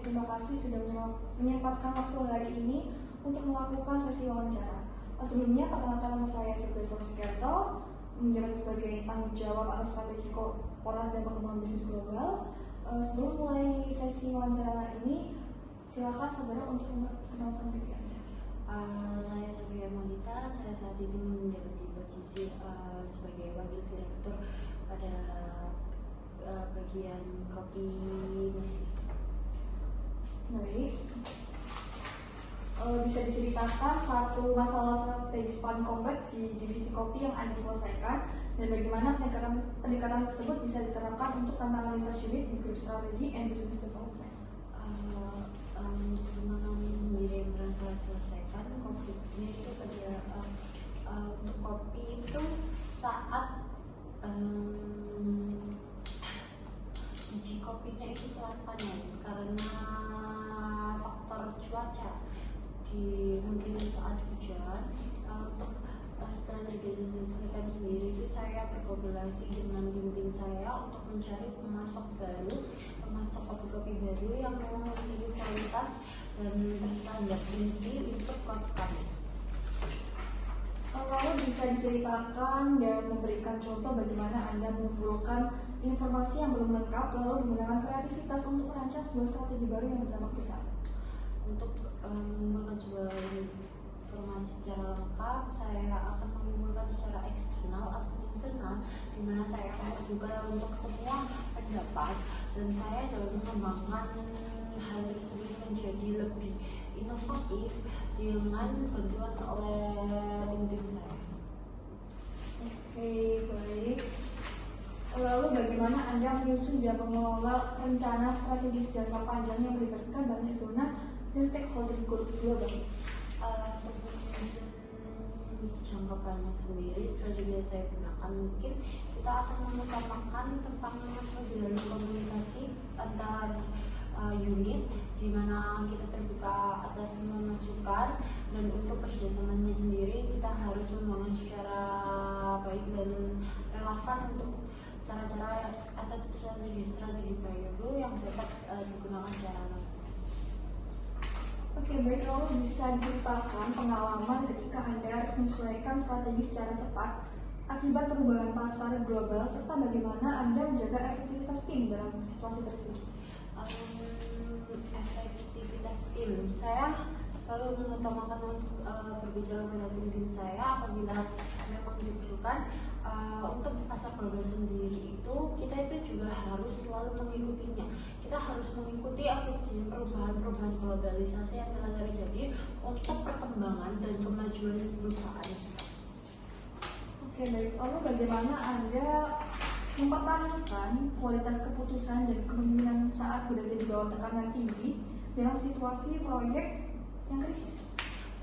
terima kasih sudah menyempatkan waktu hari ini untuk melakukan sesi wawancara. Sebelumnya, perkenalkan nama saya Sylvia Sukerto, menjabat sebagai tanggung jawab atas strategi korporat dan perkembangan bisnis global. Sebelum mulai sesi wawancara ini, silakan saudara untuk memperkenalkan diri Anda. Saya Sofia Monita, saya saat ini menjabat di posisi sebagai wakil direktur pada bagian kopi Nisi. Baik. Bisa diceritakan satu masalah strategis paling kompleks di divisi kopi yang Anda selesaikan dan bagaimana pendekatan tersebut bisa diterapkan untuk tantangan lintas unit di grup strategi and business development. Untuk tantangan sendiri yang pernah saya selesaikan konfliknya itu pada untuk kopi itu saat biji kopinya itu telat panen karena faktor cuaca mungkin saat hujan. Untuk strategi saya sendiri itu saya berkolaborasi dengan tim saya untuk mencari pemasok kopi-kopi baru yang memang memiliki kualitas dan berstandar tinggi untuk produk kami. Lalu bisa diceritakan dan memberikan contoh bagaimana Anda mengumpulkan informasi yang belum lengkap lalu menggunakan kreativitas untuk merancang sebuah strategi baru yang berdampak besar. Untuk mengumpulkan sebuah informasi secara lengkap, saya akan mengumpulkan secara eksternal atau internal, di mana saya akan terbuka untuk semua pendapat dan saya dalam mengembangkan hal tersebut menjadi lebih inovatif dengan bantuan oleh tim saya. Oke, baik. Lalu bagaimana Anda menyusun dan mengelola rencana strategis jangka panjang yang melibatkan banyak zona dan stakeholder global? Untuk menyusun jangka panjang sendiri, strategi yang saya gunakan mungkin kita akan mengutamakan tentang model komunikasi antar unit, di mana kita terbuka atas semua masukan, dan untuk kerjasamanya sendiri kita harus membangun secara baik dan relevan untuk cara-cara atau strategi baru yang dapat digunakan secara lengkap. Oke, baik. Lalu bisa diceritakan pengalaman ketika Anda harus menyesuaikan strategi secara cepat akibat perubahan pasar global serta bagaimana Anda menjaga efektivitas tim dalam situasi tersebut. Efektivitas tim, saya selalu mengutamakan untuk berbicara dengan tim saya apabila memang diperlukan. Untuk pasar global sendiri itu kita juga harus selalu mengikutinya. Kita harus mengikuti perubahan globalisasi yang telah terjadi untuk perkembangan dan kemajuan perusahaan. Oke, baik. Lalu bagaimana Anda mempertahankan kualitas keputusan dan kepemimpinan saat berada di bawah tekanan tinggi dalam situasi proyek yang krisis?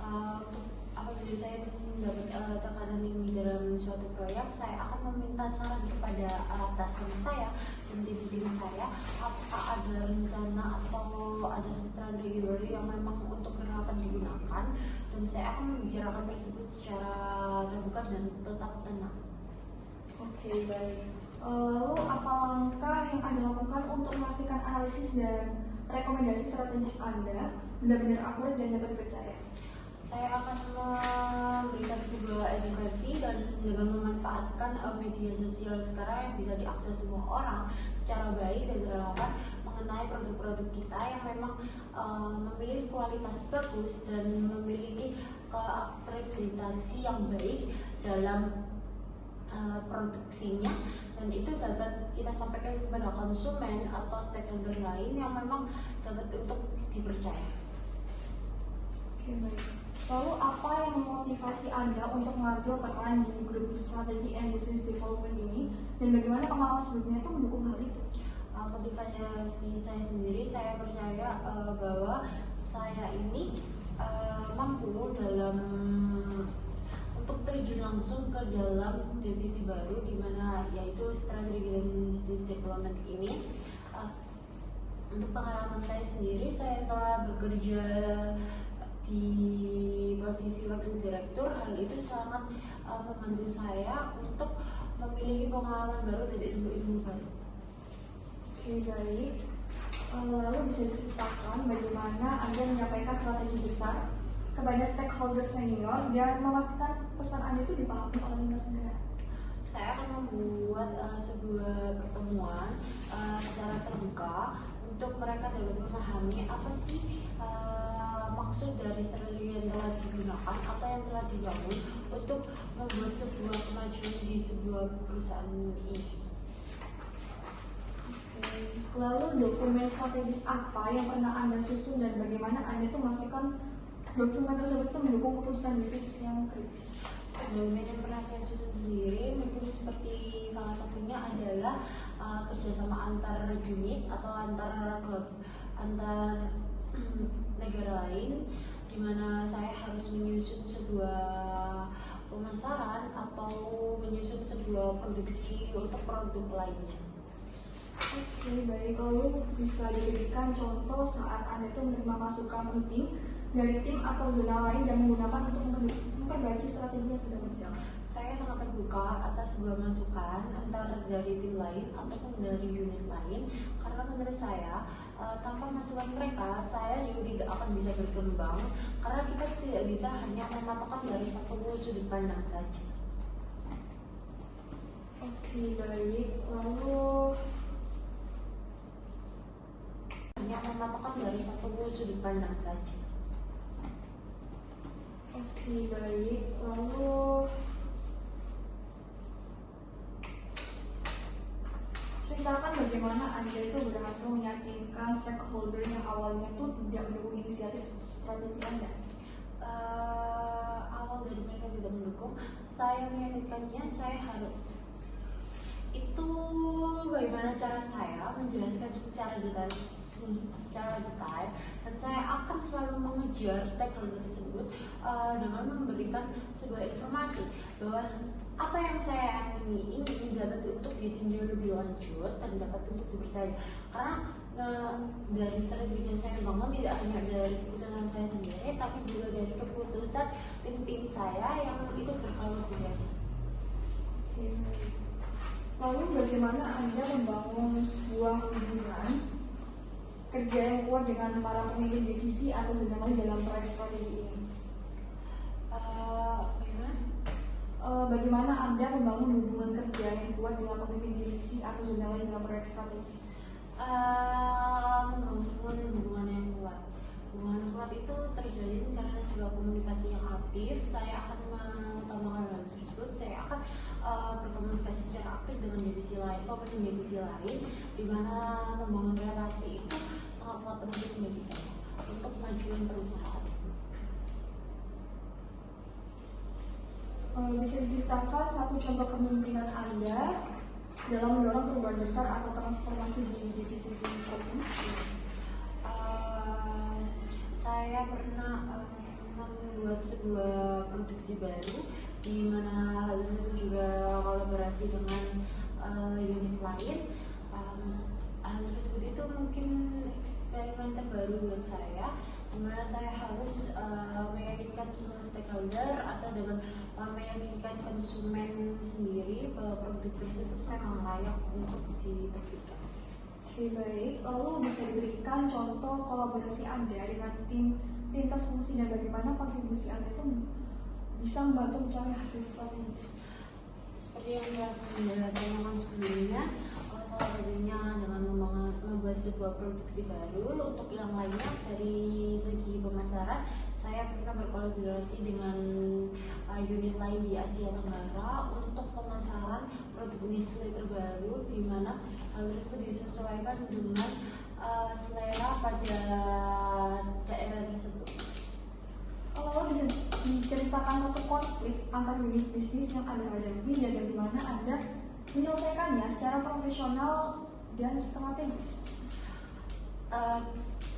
Untuk apabila saya mendapat tekanan tinggi dalam suatu proyek, saya akan meminta saran kepada atasan saya dan tim saya apakah ada rencana atau ada strategi baru yang memang untuk akan digunakan, dan saya akan membicarakan tersebut secara terbuka dan tetap tenang. Oke, baik. Lalu apa langkah yang Anda lakukan untuk memastikan analisis dan rekomendasi strategis Anda benar-benar akurat dan dapat dipercaya? Saya akan memberikan sebuah edukasi dan dengan memanfaatkan media sosial sekarang yang bisa diakses semua orang secara baik dan relevan mengenai produk-produk kita yang memang memiliki kualitas bagus dan memiliki akreditasi yang baik dalam produksinya, dan itu dapat kita sampaikan kepada konsumen atau stakeholder lain yang memang dapat untuk dipercaya. Oke, baik. Lalu apa yang memotivasi Anda untuk mengambil peran di grup strategi and business development ini, dan bagaimana pengalaman sebelumnya itu mendukung hal itu? Motivasi saya sendiri, saya percaya bahwa saya ini mampu dalam untuk terjun langsung ke dalam divisi baru, di mana yaitu strategi dan business development ini. Untuk pengalaman saya sendiri, saya telah bekerja di posisi wakil direktur. Hal itu sangat membantu saya untuk memiliki pengalaman baru dan ilmu-ilmu baru. Oke, baik. Lalu bisa diceritakan bagaimana Anda menyampaikan strategi besar kepada stakeholder senior dan memastikan pesan Anda itu dipahami oleh lintas negara. Saya akan membuat sebuah pertemuan secara terbuka untuk mereka dapat memahami apa sih maksud dari strategi yang telah digunakan atau yang telah dibangun untuk membuat sebuah kemajuan di sebuah perusahaan ini. Lalu dokumen strategis apa yang pernah Anda susun dan bagaimana Anda itu memastikan dokumen tersebut itu mendukung keputusan bisnis yang kritis? Dokumen yang pernah saya susun sendiri mungkin seperti salah satunya adalah kerjasama antar unit atau antar negara lain, di mana saya harus menyusun sebuah pemasaran atau menyusun sebuah produksi untuk produk lainnya. Oke, baik. Lalu bisa diberikan contoh saat Anda itu menerima masukan penting dari tim atau zona lain dan menggunakan untuk memperbaiki strategi yang sedang berjalan. Saya sangat terbuka atas sebuah masukan antara dari tim lain ataupun dari unit lain, karena menurut saya tanpa masukan mereka saya juga tidak akan bisa berkembang, karena kita tidak bisa hanya mematokkan dari satu sudut pandang saja. Oke, baik. Lalu hanya mematokkan dari satu sudut pandang saja. Oke, baik. Lalu ceritakan bagaimana Anda itu berhasil meyakinkan stakeholder yang awalnya tuh tidak mendukung inisiatif strategi Anda. Awal dari mereka tidak mendukung, saya meyakinkannya saya harus itu bagaimana cara saya menjelaskan secara detail dan saya akan selalu mengejar stakeholder tersebut dengan memberikan sebuah informasi bahwa apa yang saya yakini ini dapat untuk ditinjau lebih lanjut dan dapat untuk dipercaya, karena dari strategi yang saya bangun tidak hanya dari keputusan saya sendiri tapi juga dari keputusan tim saya yang ikut berkolaborasi. Lalu bagaimana Anda membangun sebuah hubungan kerja yang kuat dengan para pemimpin divisi atau zona dalam proyek strategi ini? Bagaimana Anda membangun hubungan kerja yang kuat dengan pemimpin divisi atau zona dalam proyek strategis? Membangun hubungan yang kuat. Hubungan yang kuat itu terjadi karena sebuah komunikasi yang aktif. Saya akan mengutamakan hal tersebut. Saya akan berkomunikasi secara aktif dengan divisi lain, pemimpin divisi lain, di mana membangun relasi itu sangat penting bagi saya untuk kemajuan perusahaan. Bisa diceritakan satu contoh kepemimpinan Anda dalam mendorong perubahan besar atau transformasi di divisi ini? Saya pernah membuat sebuah produksi baru, di mana hal itu juga kolaborasi dengan unit lain. Hal tersebut itu mungkin eksperimen terbaru buat saya, di mana saya harus meyakinkan semua stakeholder atau dengan meyakinkan konsumen sendiri bahwa produk tersebut memang layak untuk diterbitkan. Oke, baik. Lalu bisa diberikan contoh kolaborasi Anda dengan tim lintas fungsi dan bagaimana kontribusi Anda itu bisa membantu mencari hasil strategis? Seperti yang telah saya tanyakan sebelumnya, salah satunya dengan membuat sebuah produksi baru. Untuk yang lainnya dari segi pemasaran, saya pernah berkolaborasi dengan unit lain di Asia Tenggara untuk pemasaran produk Nestle terbaru, di mana hal tersebut disesuaikan dengan selera pada daerah tersebut. Kalau bisa diceritakan satu konflik antar unit bisnis yang Anda hadapi dan bagaimana Anda menyelesaikannya secara profesional dan strategis?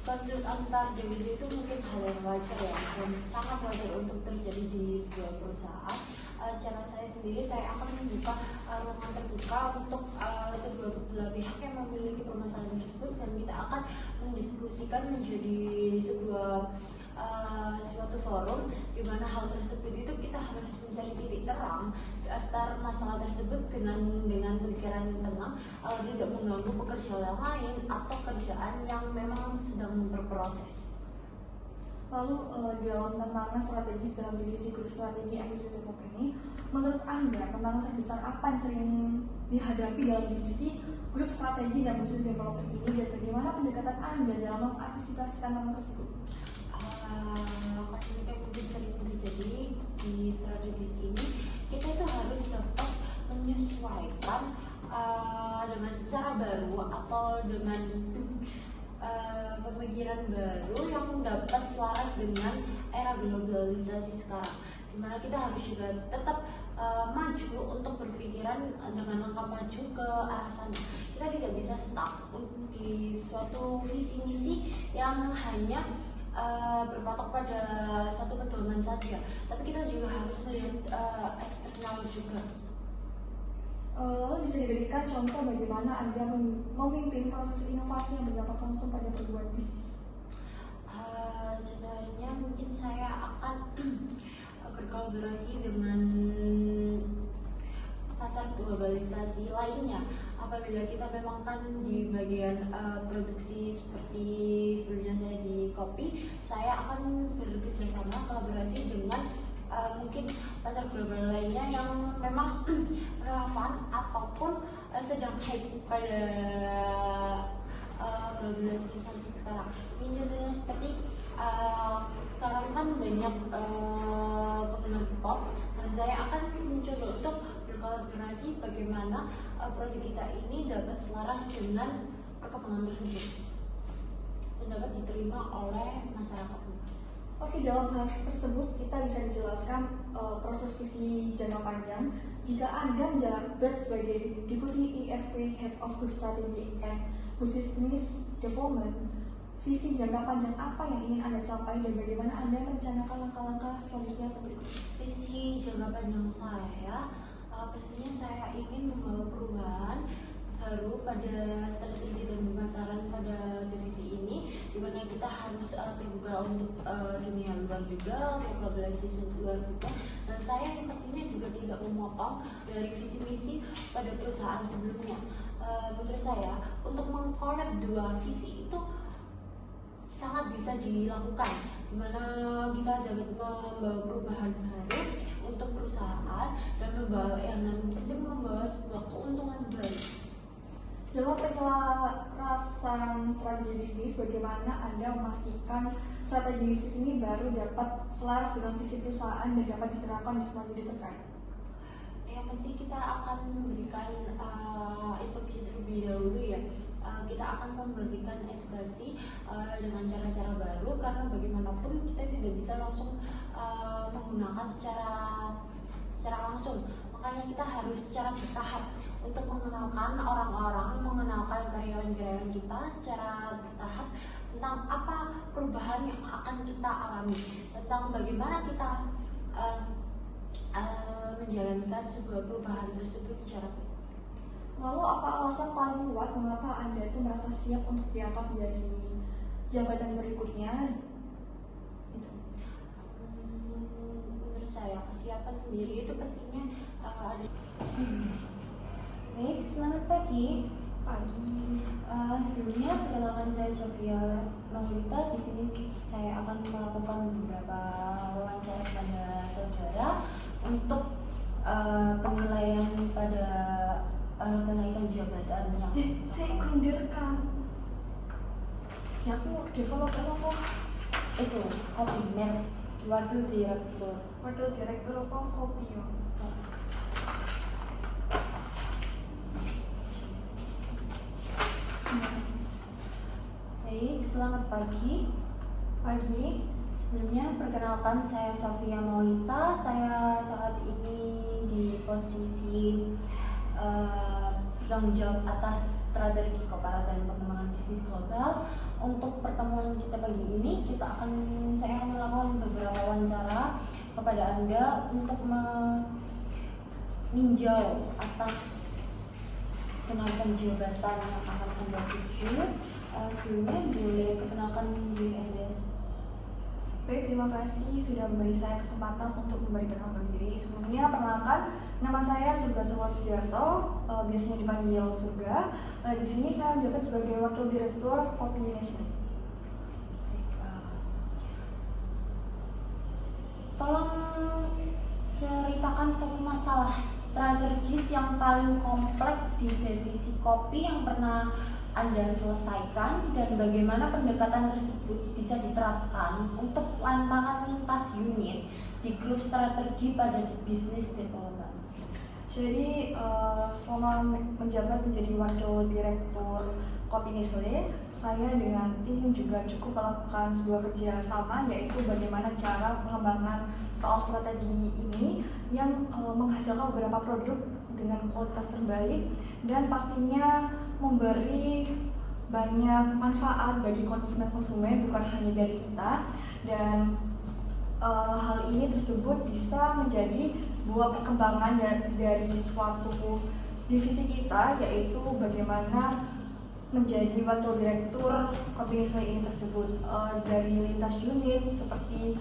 Konflik antar divisi itu mungkin hal yang wajar ya, dan sangat wajar untuk terjadi di sebuah perusahaan. Cara saya sendiri, saya akan membuka ruangan terbuka untuk kedua belah pihak yang memiliki permasalahan tersebut, dan kita akan mendiskusikan menjadi sebuah suatu forum di mana hal tersebut itu kita harus mencari titik terang daftar masalah tersebut dengan pikiran tenang, tidak mengganggu pekerjaan yang lain atau kerjaan yang memang sedang berproses. Lalu dalam tantangan strategis dalam divisi grup strategi and business development ini, menurut Anda tantangan terbesar apa yang sering dihadapi dalam divisi grup strategi dan business development ini, dan bagaimana pendekatan Anda dalam mengantisipasi tantangan tersebut? Konflik yang mungkin sering terjadi di strategis ini, kita itu harus dapat menyesuaikan dengan cara baru atau dengan pemikiran baru yang dapat selaras dengan era globalisasi sekarang, dimana kita harus juga tetap maju untuk berpikiran dengan langkah maju ke arah sana. Kita tidak bisa stuck di suatu visi misi yang hanya berpatok pada satu pedoman saja, tapi kita juga harus melihat eksternal juga. Lalu bisa diberikan contoh bagaimana Anda memimpin proses inovasi yang berdampak langsung pada perbuatan bisnis? Contohnya mungkin saya akan berkolaborasi dengan pasar globalisasi lainnya. Apabila kita memang kan di bagian produksi seperti sebelumnya saya di kopi, saya akan bekerja sama kolaborasi dengan mungkin pasar global lainnya yang memang relevan ataupun sedang hype pada globalisasi sekarang. Contohnya seperti sekarang kan banyak pengguna K-pop, dan saya akan mencoba untuk berkolaborasi bagaimana produk kita ini dapat selaras dengan perkembangan tersebut dan dapat diterima oleh masyarakat. Oke, dalam hal tersebut kita bisa dijelaskan proses visi jangka panjang. Jika Anda menjabat sebagai Deputy EFP Head of Group Strategy and Business Development, visi jangka panjang apa yang ingin Anda capai dan bagaimana Anda merencanakan langkah-langkah selanjutnya atau berikut? Visi jangka panjang saya, pastinya saya ingin membawa perubahan baru pada strategi dan pemasaran pada divisi ini, dimana kita harus terbuka untuk dunia luar juga, untuk globalisasi luar juga. Dan saya pastinya juga tidak memotong dari visi misi pada perusahaan sebelumnya. Menurut saya, untuk mengkolab dua visi itu sangat bisa dilakukan, dimana kita dapat membawa perubahan baru untuk perusahaan dan membawa membawa sebuah keuntungan baru. Dalam penyelarasan strategi bisnis, bagaimana Anda memastikan strategi bisnis ini baru dapat selaras dengan visi perusahaan dan dapat diterapkan di semua unit terkait? Ya, pasti kita akan memberikan instruksi terlebih dahulu ya. Kita akan memberikan edukasi dengan cara-cara baru, karena bagaimanapun kita tidak bisa langsung menggunakan secara langsung. Makanya kita harus secara bertahap untuk mengenalkan orang-orang, mengenalkan karyawan-karyawan kita secara bertahap tentang apa perubahan yang akan kita alami, tentang bagaimana kita menjalankan sebuah perubahan tersebut secara baik. Lalu apa alasan paling kuat mengapa Anda itu merasa siap untuk diangkat dari jabatan berikutnya? Menurut saya kesiapan sendiri itu pastinya ada. Baik, selamat pagi. Pagi. Sebelumnya perkenalkan saya Sofia Maulita. Di sini saya akan melakukan beberapa wawancara kepada saudara untuk penilaian pada kenaikan jabatan yang Saya kurang direkam. Ya, aku developer apa? itu kopi merek wakil direktur. Wakil direktur apa? Kopi ya. Baik, selamat pagi. Pagi. Sebelumnya perkenalkan saya Sofia Maulita. Saya saat ini di posisi penanggung jawab atas strategi Kopara dan pengembangan bisnis global. Untuk pertemuan kita pagi ini, saya akan melakukan beberapa wawancara kepada Anda untuk meninjau atas kenaikan jabatan yang akan Anda tuju. Sebelumnya boleh perkenalkan diri Anda. Baik, terima kasih sudah memberi saya kesempatan untuk memberi perkenalan diri. Sebelumnya, perkenalkan, nama saya Surga Samuel Sugiarto, biasanya dipanggil Surga. Di sini saya menjabat sebagai Wakil Direktur Kopi Nestle. Tolong ceritakan suatu masalah strategis yang paling kompleks di divisi kopi yang pernah Anda selesaikan dan bagaimana pendekatan tersebut bisa diterapkan untuk tantangan lintas unit di grup strategi pada di business development. Jadi selama menjabat menjadi Wakil Direktur Kopi Nestle, saya dengan tim juga cukup melakukan sebuah kerjasama, yaitu bagaimana cara pengembangan soal strategi ini yang menghasilkan beberapa produk dengan kualitas terbaik dan pastinya memberi banyak manfaat bagi konsumen-konsumen, bukan hanya dari kita. Dan hal ini tersebut bisa menjadi sebuah perkembangan dari suatu divisi kita, yaitu bagaimana menjadi wakil direktur Kopi Nestle ini tersebut dari lintas unit seperti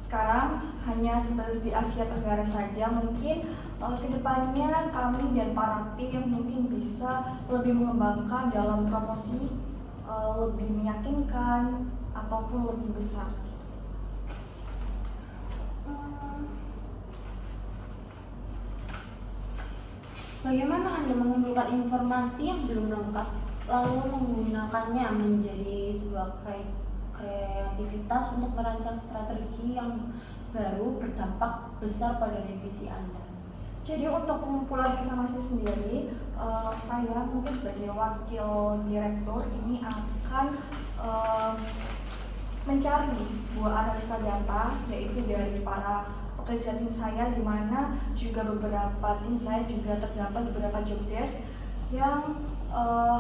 sekarang hanya sebatas di Asia Tenggara saja. Mungkin kedepannya kami dan para tim mungkin bisa lebih mengembangkan dalam promosi lebih meyakinkan ataupun lebih besar. Bagaimana Anda mengumpulkan informasi yang belum lengkap lalu menggunakannya menjadi sebuah kreativitas untuk merancang strategi yang baru berdampak besar pada divisi Anda? Jadi untuk pengumpulan informasi sendiri, saya mungkin sebagai wakil direktur ini akan mencari sebuah analisa data, yaitu dari para pekerja tim saya, di mana juga beberapa tim saya juga terdapat beberapa job desk yang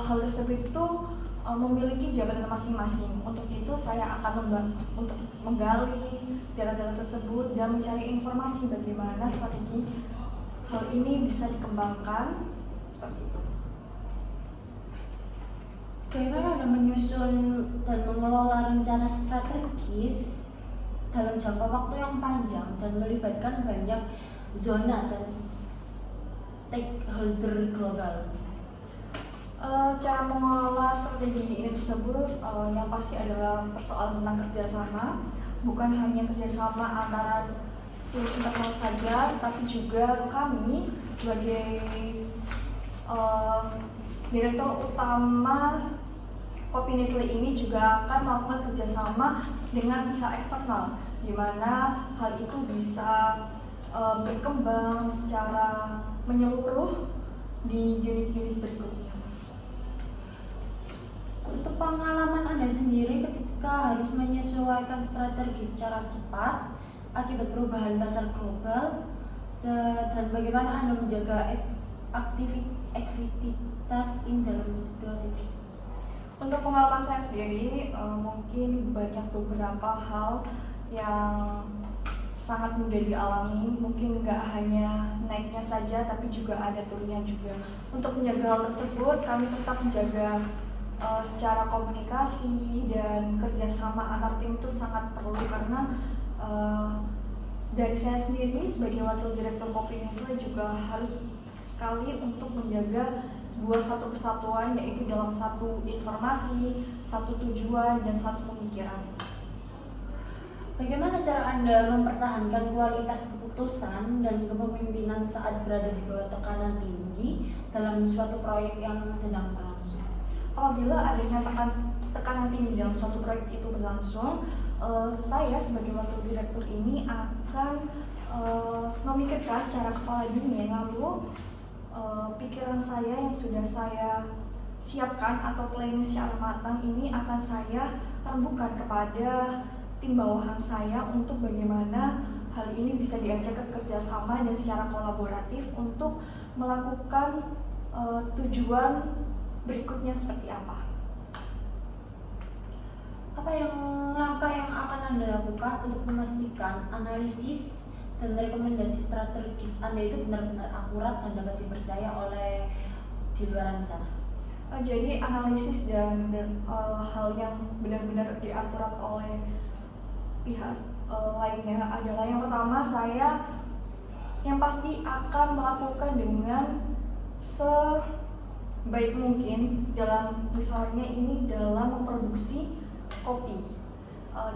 hal tersebut itu memiliki jabatan masing-masing. Untuk itu saya akan untuk menggali data-data tersebut dan mencari informasi bagaimana strategi hal ini bisa dikembangkan seperti itu. Bagaimana Anda menyusun dan mengelola rencana strategis dalam jangka waktu yang panjang dan melibatkan banyak zona dan stakeholder global? Cara mengelola strategi ini tersebut yang pasti adalah persoalan tentang kerjasama, bukan hanya kerjasama antara tim internal saja, tapi juga kami sebagai direktur utama Kopi Nestle ini juga akan melakukan kerjasama dengan pihak eksternal, di mana hal itu bisa berkembang secara menyeluruh di unit-unit berikutnya. Untuk pengalaman Anda sendiri ketika harus menyesuaikan strategi secara cepat akibat perubahan pasar global, dan bagaimana Anda menjaga aktivitas ini dalam situasi tersebut? Untuk pengalaman saya sendiri, mungkin banyak beberapa hal yang sangat mudah dialami. Mungkin nggak hanya naiknya saja, tapi juga ada turunnya juga. Untuk menjaga hal tersebut, kami tetap menjaga secara komunikasi dan kerjasama antar tim itu sangat perlu, karena dari saya sendiri sebagai wakil direktur Kopi Nestle juga harus sekali untuk menjaga sebuah satu kesatuan, yaitu dalam satu informasi, satu tujuan, dan satu pemikiran. Bagaimana cara Anda mempertahankan kualitas keputusan dan kepemimpinan saat berada di bawah tekanan tinggi dalam suatu proyek yang sedang berlangsung? Apabila adanya tekanan tinggi dalam suatu proyek itu berlangsung, saya sebagai wakil direktur ini akan memikirkan secara kepala dingin, lalu pikiran saya yang sudah saya siapkan atau planning secara matang ini akan saya rembukan kepada tim bawahan saya untuk bagaimana hal ini bisa diajak ke kerjasama dan secara kolaboratif untuk melakukan tujuan berikutnya seperti apa. Apa langkah yang akan Anda lakukan untuk memastikan analisis dan rekomendasi strategis Anda itu benar-benar akurat dan dapat dipercaya oleh di luar sana? Jadi analisis dan hal yang benar-benar diakurat oleh pihak lainnya adalah yang pertama, saya yang pasti akan melakukan dengan sebaik mungkin dalam misalnya ini dalam memproduksi kopi.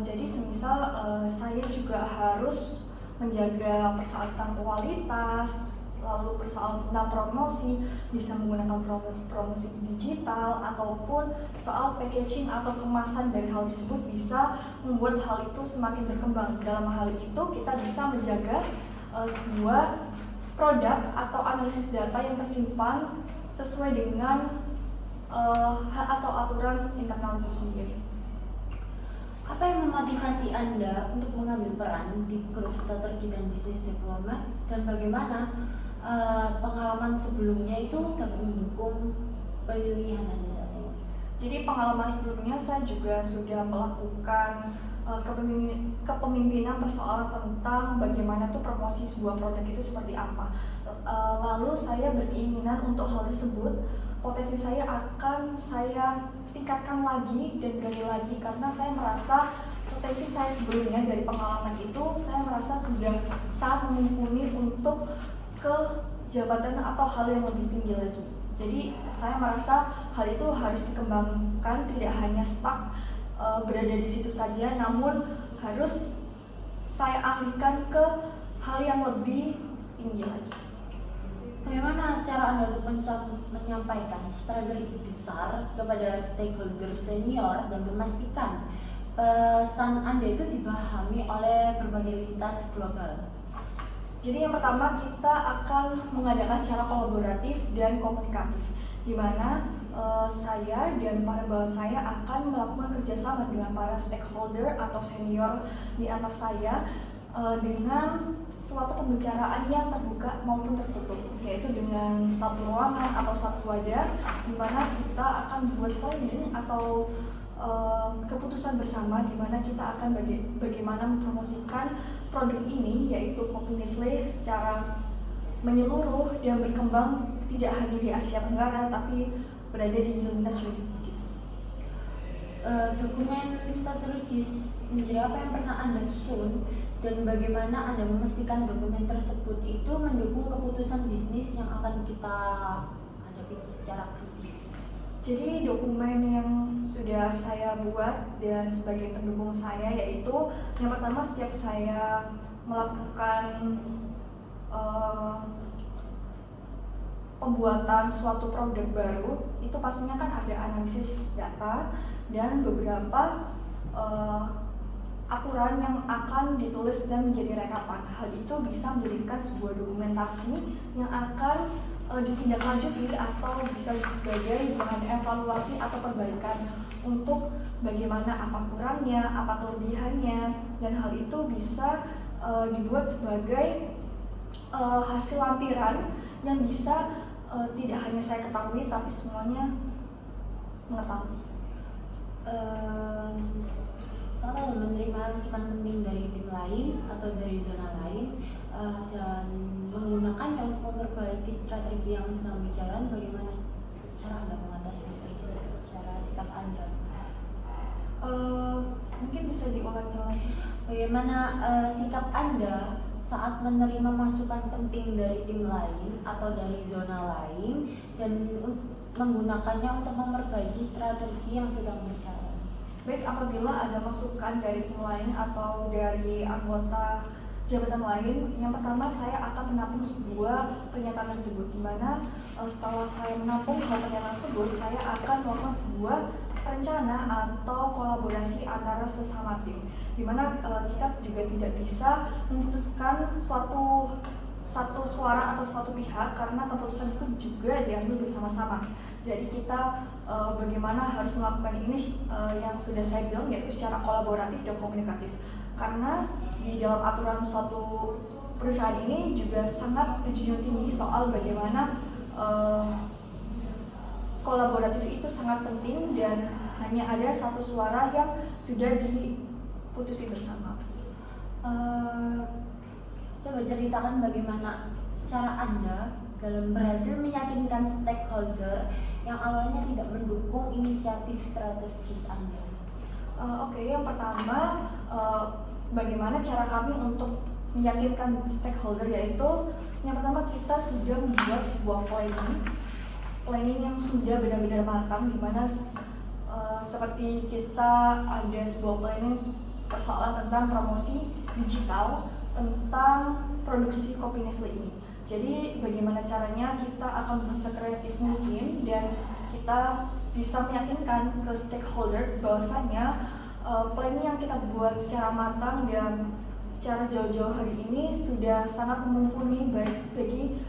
Jadi semisal saya juga harus menjaga persoalan tentang kualitas, lalu persoalan tentang promosi, bisa menggunakan promosi digital, ataupun soal packaging atau kemasan dari hal tersebut bisa membuat hal itu semakin berkembang. Dalam hal itu kita bisa menjaga sebuah produk atau analisis data yang tersimpan sesuai dengan hak atau aturan internal itu sendiri. Apa yang memotivasi Anda untuk mengambil peran di grup strategi dan bisnis development, dan bagaimana pengalaman sebelumnya itu dapat mendukung pilihan Anda saat ini? Jadi pengalaman sebelumnya saya juga sudah melakukan kepemimpinan persoalan tentang bagaimana tuh promosi sebuah produk itu seperti apa. Lalu saya berkeinginan untuk hal tersebut potensi saya akan saya tingkatkan lagi dan gali lagi, karena saya merasa potensi saya sebelumnya dari pengalaman itu saya merasa sudah sangat mumpuni untuk ke jabatan atau hal yang lebih tinggi lagi. Jadi saya merasa hal itu harus dikembangkan, tidak hanya stuck berada di situ saja, namun harus saya alihkan ke hal yang lebih tinggi lagi. Bagaimana cara Anda untuk menyampaikan strategi besar kepada stakeholder senior dan memastikan pesan Anda itu dipahami oleh berbagai lintas global? Jadi yang pertama, kita akan mengadakan secara kolaboratif dan komunikatif, di mana saya dan para bawahan saya akan melakukan kerjasama dengan para stakeholder atau senior di atas saya dengan suatu pembicaraan yang terbuka maupun tertutup, yaitu dengan satu ruangan atau satu wadah, di mana kita akan buat planning atau keputusan bersama di mana kita akan bagaimana mempromosikan produk ini, yaitu kopi Nestle secara menyeluruh dan berkembang tidak hanya di Asia Tenggara tapi berada di lintas dunia. Dokumen strategis sendiri apa yang pernah Anda susun, dan bagaimana Anda memastikan dokumen tersebut itu mendukung keputusan bisnis yang akan kita hadapi secara kritis? Jadi dokumen yang sudah saya buat dan sebagai pendukung saya yaitu yang pertama, setiap saya melakukan pembuatan suatu produk baru itu pastinya kan ada analisis data dan beberapa aturan yang akan ditulis dan menjadi rekapan. Hal itu bisa menjadikan sebuah dokumentasi yang akan ditindaklanjuti atau bisa sebagai bahan evaluasi atau perbaikan untuk bagaimana apa kurangnya, apa kelebihannya, dan hal itu bisa dibuat sebagai hasil lampiran yang bisa tidak hanya saya ketahui tapi semuanya mengetahui. Soal menerima masukan penting dari tim lain atau dari zona lain dan menggunakannya untuk memperbaiki strategi yang sedang berjalan, bagaimana cara Anda mengatasi tersebut, cara sikap Anda? Mungkin bisa diulangi lagi. Bagaimana sikap Anda saat menerima masukan penting dari tim lain atau dari zona lain dan menggunakannya untuk memperbaiki strategi yang sedang berjalan? Baik, apabila ada masukan dari tim lain atau dari anggota jabatan lain, yang pertama saya akan menampung sebuah pernyataan tersebut, di mana setelah saya menampung hal pernyataan tersebut, saya akan melakukan sebuah rencana atau kolaborasi antara sesama tim, di mana kita juga tidak bisa memutuskan satu suara atau suatu pihak, karena keputusan itu juga diambil bersama-sama. Jadi kita bagaimana harus melakukan ini yang sudah saya bilang, yaitu secara kolaboratif dan komunikatif. Karena di dalam aturan suatu perusahaan ini juga sangat dijunjung tinggi soal bagaimana kolaboratif itu sangat penting dan hanya ada satu suara yang sudah diputusi bersama. Coba ceritakan bagaimana cara Anda dalam berhasil meyakinkan stakeholder yang awalnya tidak mendukung inisiatif strategis Anda. Oke, yang pertama bagaimana cara kami untuk meyakinkan stakeholder, yaitu yang pertama kita sudah membuat sebuah planning yang sudah benar-benar matang, di mana seperti kita ada sebuah planning persoalan tentang promosi digital tentang produksi kopi Nestle ini. Jadi bagaimana caranya kita akan berusaha kreatif mungkin dan kita bisa meyakinkan ke stakeholder bahwasanya planning yang kita buat secara matang dan secara jauh-jauh hari ini sudah sangat mumpuni baik bagi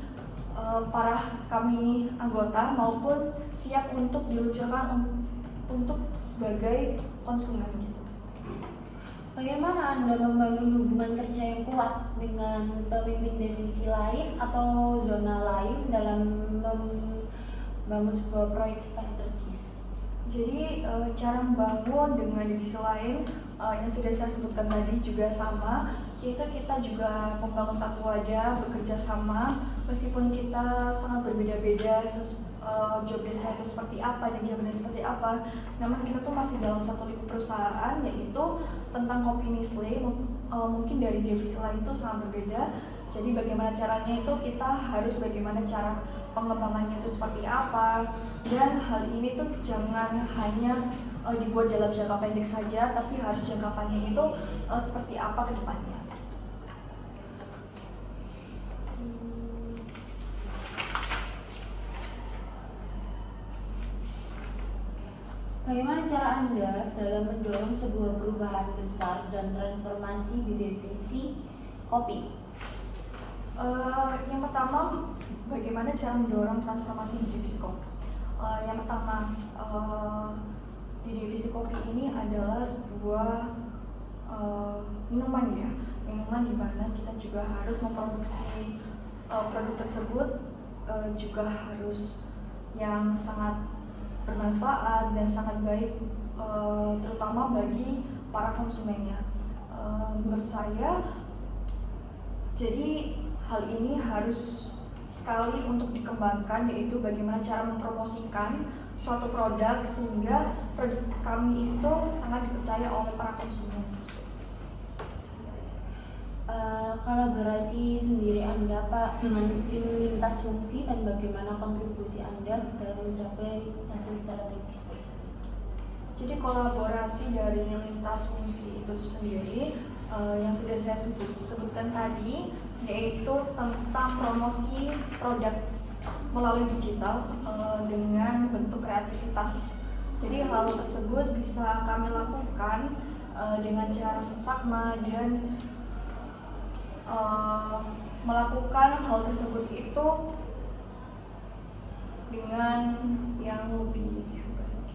para kami anggota maupun siap untuk diluncurkan untuk sebagai konsumen gitu. Bagaimana Anda membangun hubungan kerja yang kuat dengan pemimpin divisi lain atau zona lain dalam membangun sebuah proyek strategis? Jadi cara membangun dengan divisi lain yang sudah saya sebutkan tadi juga sama, yaitu kita juga membangun satu wadah, bekerja sama, meskipun kita sangat berbeda-beda job desk itu seperti apa dan jawabannya seperti apa, namun kita tuh masih dalam satu lingkup perusahaan, yaitu tentang kopi Nestle. Mungkin dari divisi lain itu sangat berbeda. Jadi bagaimana caranya itu kita harus bagaimana cara pengembangannya itu seperti apa, dan hal ini tuh jangan hanya dibuat dalam jangka pendek saja, tapi harus jangka panjang itu seperti apa ke depannya. Bagaimana cara Anda dalam mendorong sebuah perubahan besar dan transformasi di divisi kopi? Yang pertama, bagaimana cara mendorong transformasi di divisi kopi? Yang pertama, di divisi kopi ini adalah sebuah minuman ya, minuman di mana kita juga harus memproduksi produk tersebut juga harus yang sangat bermanfaat dan sangat baik, terutama bagi para konsumennya. Menurut saya, jadi hal ini harus sekali untuk dikembangkan, yaitu bagaimana cara mempromosikan suatu produk sehingga produk kami itu sangat dipercaya oleh para konsumen. Kolaborasi sendiri Anda Pak dengan tim lintas fungsi dan bagaimana kontribusi Anda dalam mencapai hasil strategis tersebut? Jadi kolaborasi dari lintas fungsi itu sendiri yang sudah saya sebutkan tadi, yaitu tentang promosi produk melalui digital dengan bentuk kreativitas. Jadi hal tersebut bisa kami lakukan dengan cara seksama dan melakukan hal tersebut itu dengan yang lebih baik.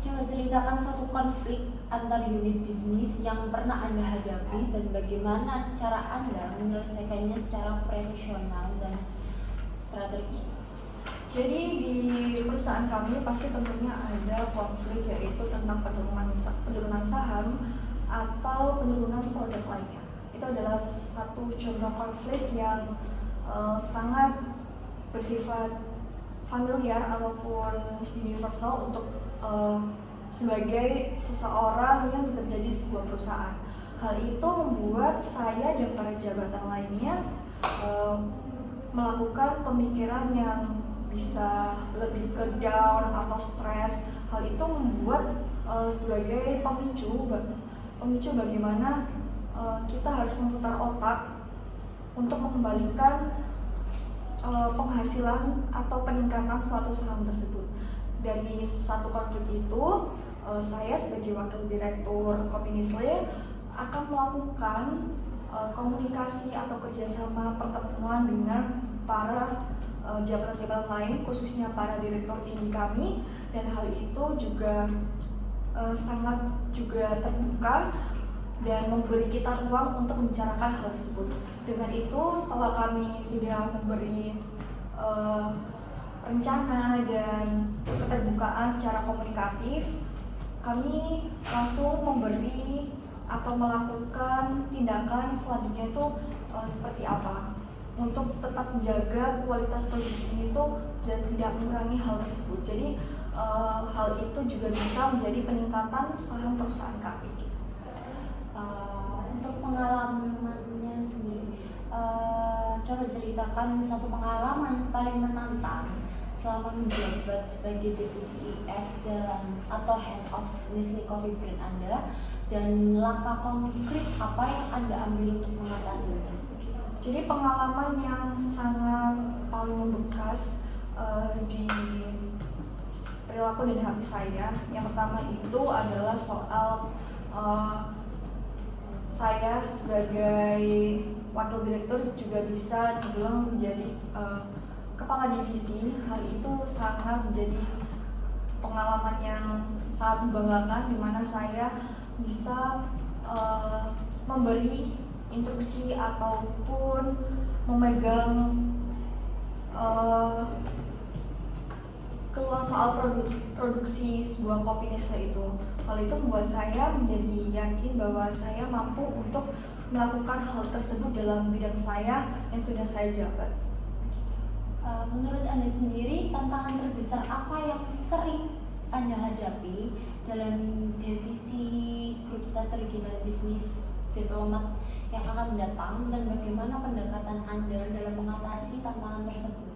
Coba ceritakan satu konflik antar unit bisnis yang pernah Anda hadapi dan bagaimana cara Anda menyelesaikannya secara profesional dan strategis. Jadi di perusahaan kami pasti tentunya ada konflik, yaitu tentang penurunan saham atau penurunan produk lainnya. Itu adalah satu contoh konflik yang sangat bersifat familiar ataupun universal untuk sebagai seseorang yang bekerja di sebuah perusahaan. Hal itu membuat saya dan para jabatan lainnya melakukan pemikiran yang bisa lebih ke down atau stres. Hal itu membuat sebagai pemicu bagaimana kita harus memutar otak untuk mengembalikan penghasilan atau peningkatan suatu saham tersebut. Dari satu konflik itu, saya sebagai wakil direktur Kopi Nestle akan melakukan komunikasi atau kerjasama pertemuan dengan para jabatan-jabatan lain, khususnya para direktur tinggi kami, dan hal itu juga sangat juga terbuka dan memberi kita ruang untuk membicarakan hal tersebut. Dengan itu, setelah kami sudah memberi rencana dan keterbukaan secara komunikatif, kami langsung memberi atau melakukan tindakan selanjutnya itu seperti apa untuk tetap menjaga kualitas produk ini tuh dan tidak mengurangi hal tersebut. Jadi hal itu juga bisa menjadi peningkatan saham perusahaan kami. coba ceritakan satu pengalaman paling menantang selama menjabat sebagai Deputi EF atau Head of Nestle Coffee Brand Anda, dan langkah konkret apa yang Anda ambil untuk mengatasinya. Jadi pengalaman yang sangat paling membekas di perilaku dan hati saya, yang pertama itu adalah soal saya sebagai wakil direktur juga bisa dibilang menjadi kepala divisi. Hal itu sangat menjadi pengalaman yang sangat membanggakan, di mana saya bisa memberi instruksi ataupun memegang keluar soal produksi sebuah kopi Nestle itu. Hal itu membuat saya menjadi yakin bahwa saya mampu untuk melakukan hal tersebut dalam bidang saya yang sudah saya jabat. Menurut Anda sendiri, tantangan terbesar apa yang sering Anda hadapi dalam divisi grup strategi dan bisnis diplomat yang akan datang, dan bagaimana pendekatan Anda dalam mengatasi tantangan tersebut?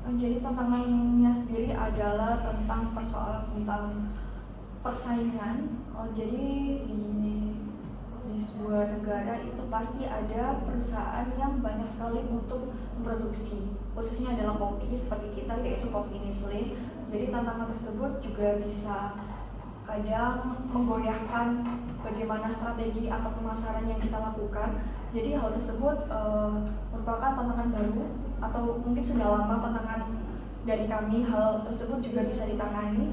Jadi tantangannya sendiri adalah tentang persoalan tentang persaingan. Jadi di sebuah negara itu pasti ada perusahaan yang banyak sekali untuk memproduksi, khususnya adalah kopi seperti kita, yaitu kopi Nestle. Jadi tantangan tersebut juga bisa kadang menggoyahkan bagaimana strategi atau pemasaran yang kita lakukan. Jadi hal tersebut merupakan tantangan baru atau mungkin sudah lama tantangan dari kami. Hal tersebut juga bisa ditangani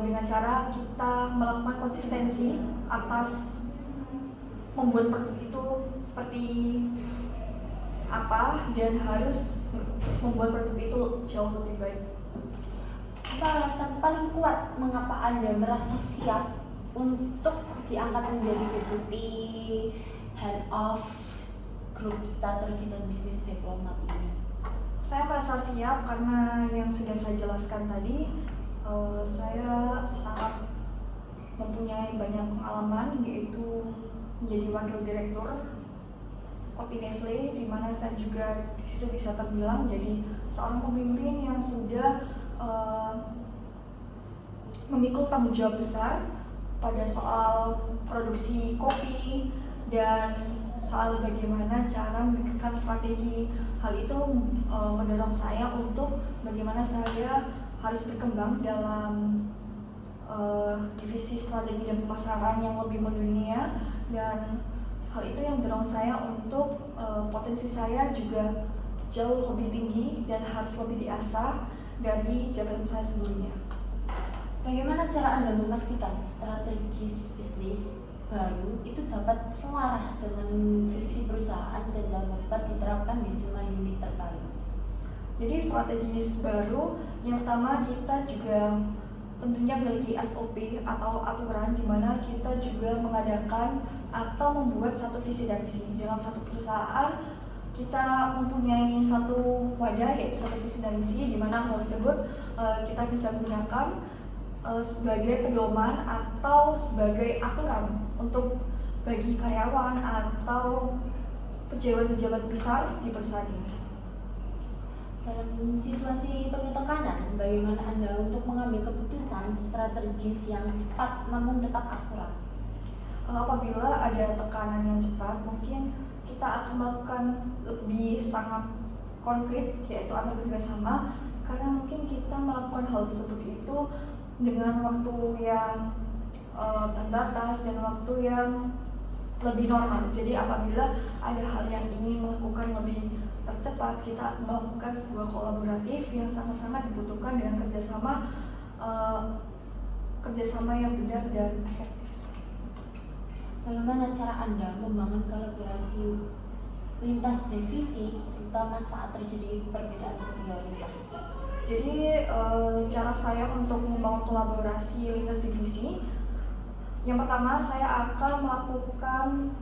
dengan cara kita melakukan konsistensi atas membuat produk itu seperti apa, dan harus membuat produk itu jauh lebih baik. Apa alasan paling kuat mengapa Anda merasa siap untuk diangkat menjadi Deputi Head of Grup Strategi dan Bisnis Diplomat ini? Saya merasa siap karena yang sudah saya jelaskan tadi, saya sangat mempunyai banyak pengalaman, yaitu menjadi wakil direktur kopi Nestle, di mana saya juga di situ bisa terbilang jadi seorang pemimpin yang sudah memikul tanggung jawab besar pada soal produksi kopi dan soal bagaimana cara memikirkan strategi. Hal itu mendorong saya untuk bagaimana saya harus berkembang dalam divisi strategi dan pemasaran yang lebih mendunia, dan hal itu yang mendorong saya untuk potensi saya juga jauh lebih tinggi dan harus lebih diasah dari jabatan saya sebelumnya. Bagaimana cara Anda memastikan strategis bisnis baru itu dapat selaras dengan visi perusahaan dan dapat diterapkan di semua unit terkait? Jadi strategis baru, yang pertama kita juga tentunya memiliki SOP atau aturan, di mana kita juga mengadakan atau membuat satu visi dan misi. Dalam satu perusahaan kita mempunyai satu wadah, yaitu satu visi dan misi, di mana hal tersebut kita bisa gunakan sebagai pedoman atau sebagai aturan untuk bagi karyawan atau pejabat-pejabat besar di perusahaan ini. Dalam situasi penuh tekanan, bagaimana Anda untuk mengambil keputusan strategis yang cepat namun tetap akurat? Apabila ada tekanan yang cepat, mungkin kita akan melakukan lebih sangat konkret, yaitu antar kerjasama, karena mungkin kita melakukan hal tersebut itu dengan waktu yang terbatas dan waktu yang lebih normal. Jadi apabila ada hal yang ingin melakukan lebih tercepat, kita melakukan sebuah kolaboratif yang sangat-sangat dibutuhkan dengan kerjasama yang benar dan efektif. Bagaimana cara Anda membangun kolaborasi lintas divisi, terutama saat terjadi perbedaan prioritas? Jadi cara saya untuk membangun kolaborasi lintas divisi, yang pertama saya akan melakukan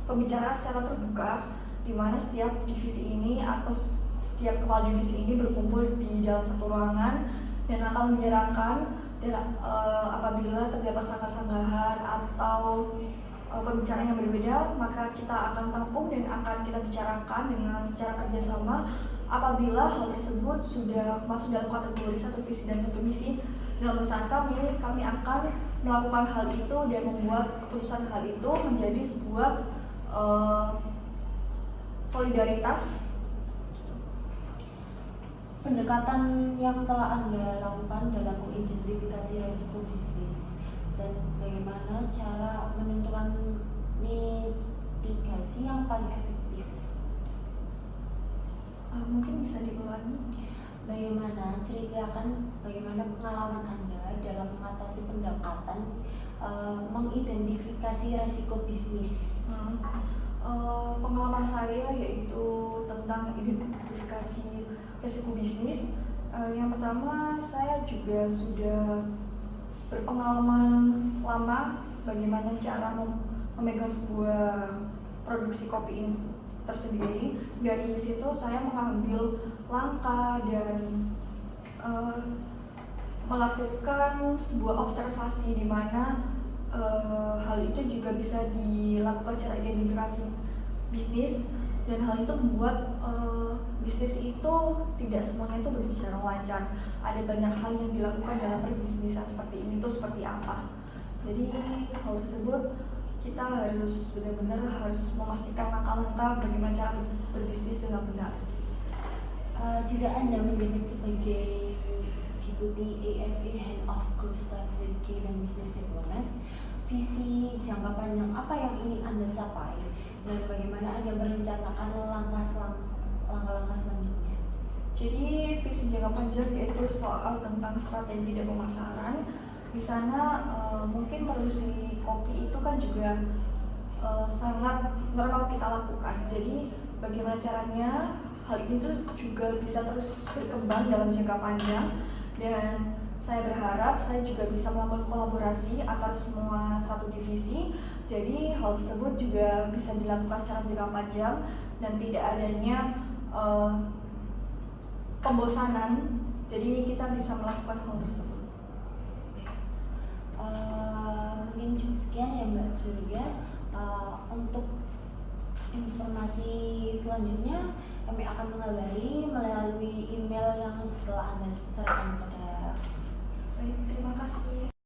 pembicaraan secara terbuka, di mana setiap divisi ini atau setiap kepala divisi ini berkumpul di dalam satu ruangan dan akan membicarakan, dan apabila terdapat sanggahan atau pembicaraan yang berbeda, maka kita akan tampung dan akan kita bicarakan dengan secara kerjasama. Apabila hal tersebut sudah masuk dalam kategori satu visi dan satu misi dalam perusahaan kami akan melakukan hal itu dan membuat keputusan hal itu menjadi sebuah solidaritas. Pendekatan yang telah Anda lakukan dalam mengidentifikasi resiko bisnis dan bagaimana cara menentukan mitigasi yang paling efektif. Mungkin bisa diulangi. Ceritakan bagaimana pengalaman Anda dalam mengatasi pendekatan mengidentifikasi resiko bisnis. Pengalaman saya yaitu tentang identifikasi resiko bisnis. Yang pertama, saya juga sudah berpengalaman lama bagaimana cara memegang sebuah produksi kopi ini tersendiri. Dari situ saya mengambil langkah dan melakukan sebuah observasi di mana hal itu juga bisa dilakukan secara identifikasi bisnis, dan hal itu membuat bisnis itu tidak semuanya itu berjalan lancar. Ada banyak hal yang dilakukan dalam perbisnisan seperti ini tuh seperti apa. Jadi hal tersebut kita harus benar-benar harus memastikan langkah-langkah bagaimana cara berbisnis dengan benar. Jika Anda menjabat sebagai Deputy AFA Head of Group Strategy dan Business Development, visi jangka panjang apa yang ingin Anda capai dan bagaimana Anda merencanakan langkah-langkah selanjutnya? Jadi visi jangka panjang yaitu soal tentang strategi dan pemasaran. Di sana mungkin produksi kopi itu kan juga sangat normal kita lakukan. Jadi bagaimana caranya hal ini tuh juga bisa terus berkembang dalam jangka panjang, dan saya berharap saya juga bisa melakukan kolaborasi antar semua satu divisi. Jadi hal tersebut juga bisa dilakukan secara jangka panjang dan tidak adanya pembosanan. Jadi kita bisa melakukan hal tersebut. Mungkin cukup sekian ya Mbak Surya. Untuk informasi selanjutnya kami akan mengabari melalui email yang setelah Anda serahkan pada. Baik, terima kasih.